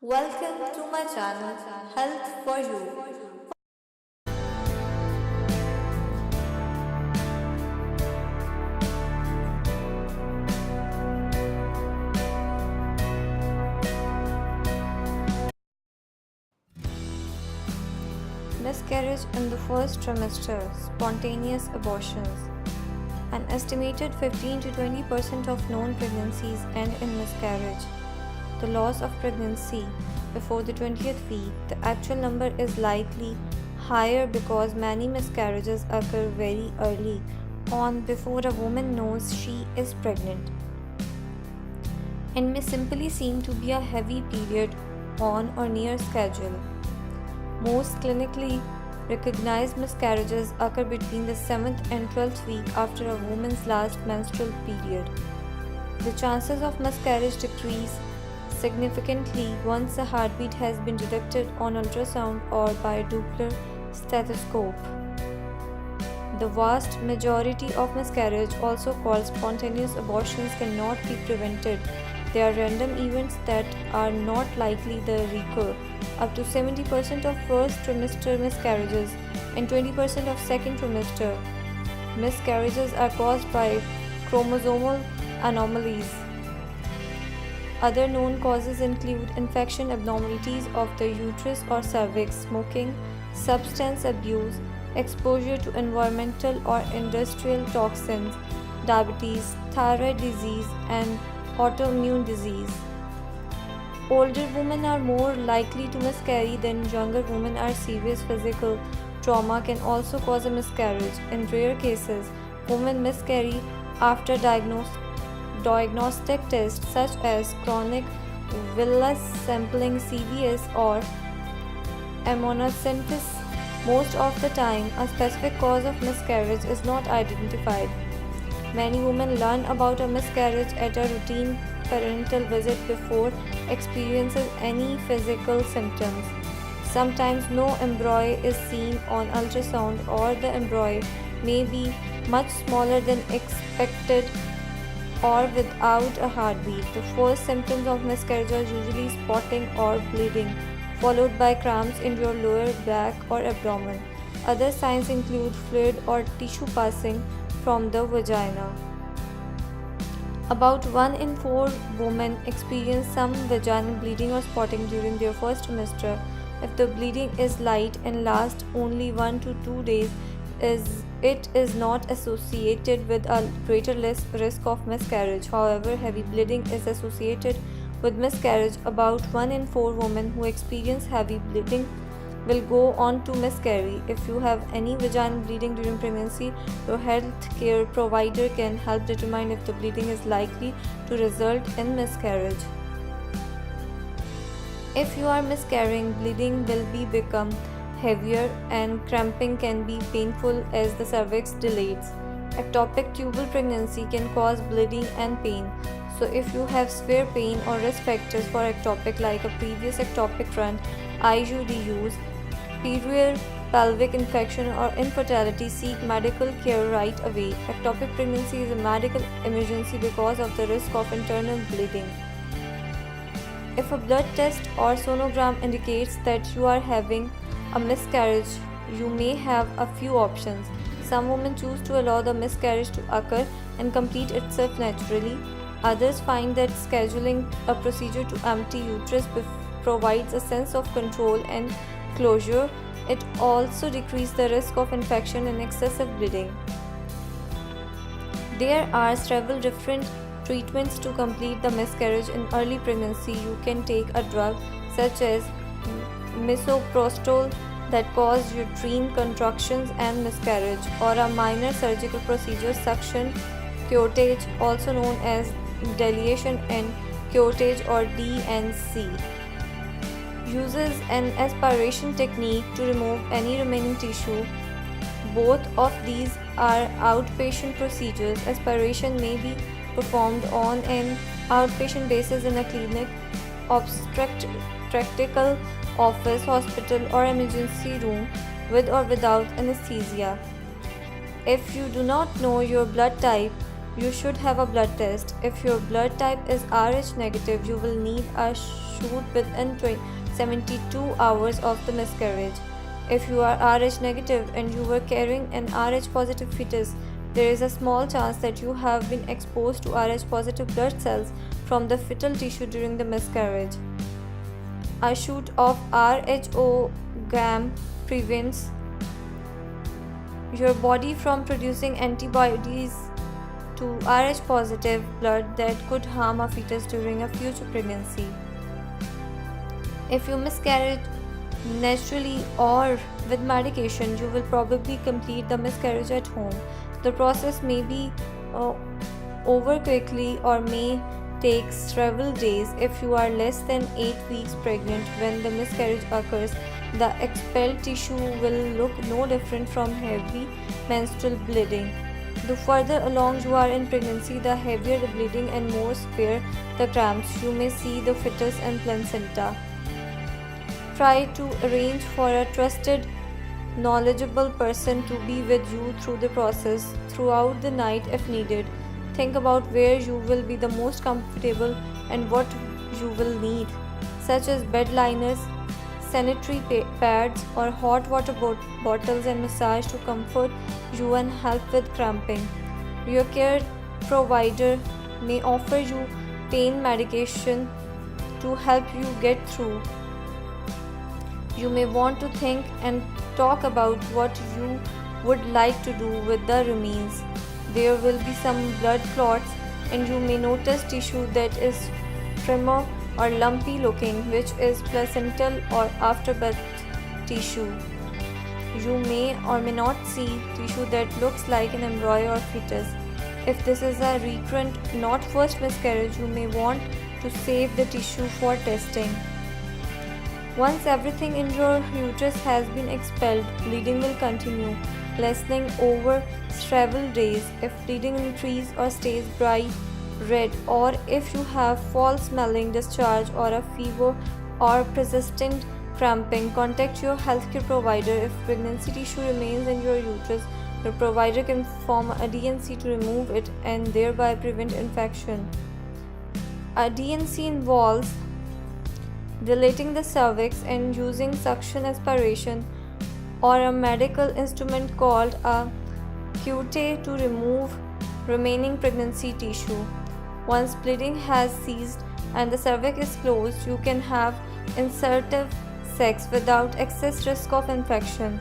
Welcome to my channel Health for You. Miscarriage in the first trimester, spontaneous abortions. An estimated 15 to 20% of known pregnancies end in miscarriage. The loss of pregnancy before the 20th week, the actual number is likely higher because many miscarriages occur very early on before a woman knows she is pregnant and may simply seem to be a heavy period on or near schedule. Most clinically recognized miscarriages occur between the 7th and 12th week after a woman's last menstrual period. The chances of miscarriage decrease significantly once a heartbeat has been detected on ultrasound or by a Doppler stethoscope. The vast majority of miscarriage, also called spontaneous abortions, cannot be prevented. They are random events that are not likely to recur. Up to 70% of first trimester miscarriages and 20% of second trimester miscarriages are caused by chromosomal anomalies. Other known causes include infection, abnormalities of the uterus or cervix, smoking, substance abuse, exposure to environmental or industrial toxins, diabetes, thyroid disease, and autoimmune disease. Older women are more likely to miscarry than younger women. Are serious physical trauma can also cause a miscarriage. In rare cases, women miscarry after diagnostic tests such as chronic villus sampling (CVS) or amniocentesis. Most of the time, a specific cause of miscarriage is not identified. Many women learn about a miscarriage at a routine prenatal visit before experiencing any physical symptoms. Sometimes no embryo is seen on ultrasound, or the embryo may be much smaller than expected or without a heartbeat. The first symptoms of miscarriage are usually spotting or bleeding, followed by cramps in your lower back or abdomen. Other signs include fluid or tissue passing from the vagina. About 1 in 4 women experience some vaginal bleeding or spotting during their first trimester. If the bleeding is light and lasts only 1 to 2 days, it is not associated with a greater risk of miscarriage. However, heavy bleeding is associated with miscarriage. About 1 in 4 women who experience heavy bleeding will go on to miscarry. If you have any vaginal bleeding during pregnancy, your healthcare provider can help determine if the bleeding is likely to result in miscarriage. If you are miscarrying, bleeding will become heavier and cramping can be painful as the cervix dilates. Ectopic tubal pregnancy can cause bleeding and pain. So if you have severe pain or risk factors for ectopic like a previous ectopic run, IUD use, perineal pelvic infection or infertility, seek medical care right away. Ectopic pregnancy is a medical emergency because of the risk of internal bleeding. If a blood test or sonogram indicates that you are having a miscarriage, you may have a few options. Some women choose to allow the miscarriage to occur and complete itself naturally. Others find that scheduling a procedure to empty uterus provides a sense of control and closure. It also decreases the risk of infection and excessive bleeding. There are several different treatments to complete the miscarriage in early pregnancy. You can take a drug such as misoprostol that cause uterine contractions and miscarriage, or a minor surgical procedure, suction curettage, also known as dilation and curettage or DNC. Uses an aspiration technique to remove any remaining tissue. Both of these are outpatient procedures. Aspiration may be performed on an outpatient basis in a clinic, obstetrical office, hospital, or emergency room with or without anesthesia. If you do not know your blood type, you should have a blood test. If your blood type is Rh negative, you will need a shoot within 72 hours of the miscarriage. If you are Rh negative and you were carrying an Rh positive fetus, there is a small chance that you have been exposed to Rh positive blood cells from the fetal tissue during the miscarriage. A shoot of Rho gam prevents your body from producing antibodies to Rh positive blood that could harm a fetus during a future pregnancy. If you miscarry naturally or with medication, you will probably complete the miscarriage at home. The process may be over quickly or may take several days. If you are less than 8 weeks pregnant when the miscarriage occurs, the expelled tissue will look no different from heavy menstrual bleeding. The further along you are in pregnancy, the heavier the bleeding and more severe the cramps. You may see the fetus and placenta. Try to arrange for a trusted, knowledgeable person to be with you through the process throughout the night if needed. Think about where you will be the most comfortable and what you will need, such as bed liners, sanitary pads, or hot water bottles and massage to comfort you and help with cramping. Your care provider may offer you pain medication to help you get through. You may want to think and talk about what you would like to do with the remains. There will be some blood clots, and you may notice tissue that is firmer or lumpy looking, which is placental or afterbirth tissue. You may or may not see tissue that looks like an embryo or fetus. If this is a recurrent, not first miscarriage, you may want to save the tissue for testing. Once everything in your uterus has been expelled, bleeding will continue, lessening over several days. If bleeding increases or stays bright red, or if you have foul-smelling discharge or a fever or persistent cramping, contact your healthcare provider. If pregnancy tissue remains in your uterus, your provider can perform a D&C to remove it and thereby prevent infection. A D&C involves dilating the cervix and using suction aspiration or a medical instrument called a curettage to remove remaining pregnancy tissue. Once bleeding has ceased and the cervix is closed, you can have insertive sex without excess risk of infection.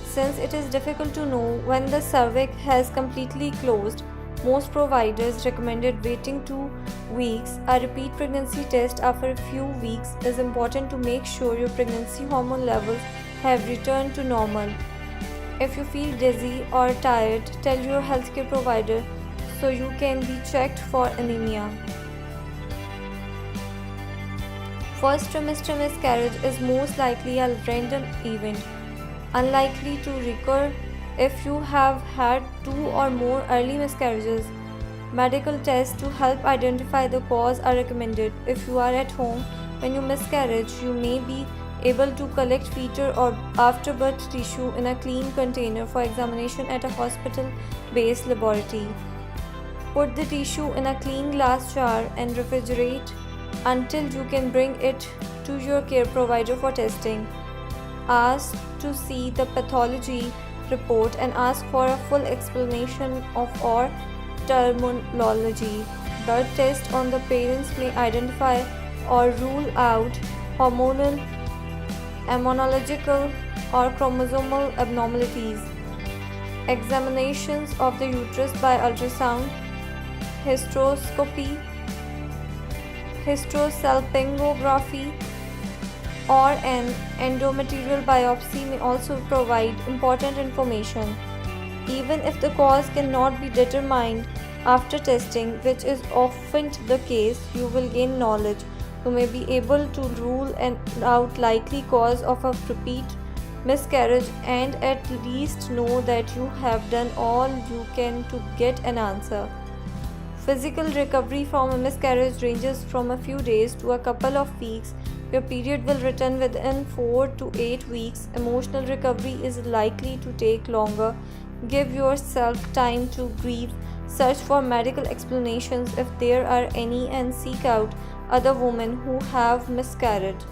Since it is difficult to know when the cervix has completely closed, most providers recommended waiting 2 weeks. A repeat pregnancy test after a few weeks is important to make sure your pregnancy hormone levels have returned to normal. If you feel dizzy or tired, tell your healthcare provider so you can be checked for anemia. First trimester miscarriage is most likely a random event, unlikely to recur if you have had 2 or more early miscarriages. Medical tests to help identify the cause are recommended. If you are at home when you miscarriage, you may be able to collect fetal or afterbirth tissue in a clean container for examination at a hospital-based laboratory. Put the tissue in a clean glass jar and refrigerate until you can bring it to your care provider for testing. Ask to see the pathology report and ask for a full explanation of or terminology. Blood tests on the parents may identify or rule out hormonal, immunological, or chromosomal abnormalities. Examinations of the uterus by ultrasound, hysteroscopy, hysterosalpingography, or an endometrial biopsy may also provide important information. Even if the cause cannot be determined after testing, which is often the case, you will gain knowledge. You may be able to rule out likely cause of a repeat miscarriage and at least know that you have done all you can to get an answer. Physical recovery from a miscarriage ranges from a few days to a couple of weeks. Your period will return within 4 to 8 weeks. Emotional recovery is likely to take longer. Give yourself time to grieve Search for medical explanations if there are any and seek out other women who have miscarried.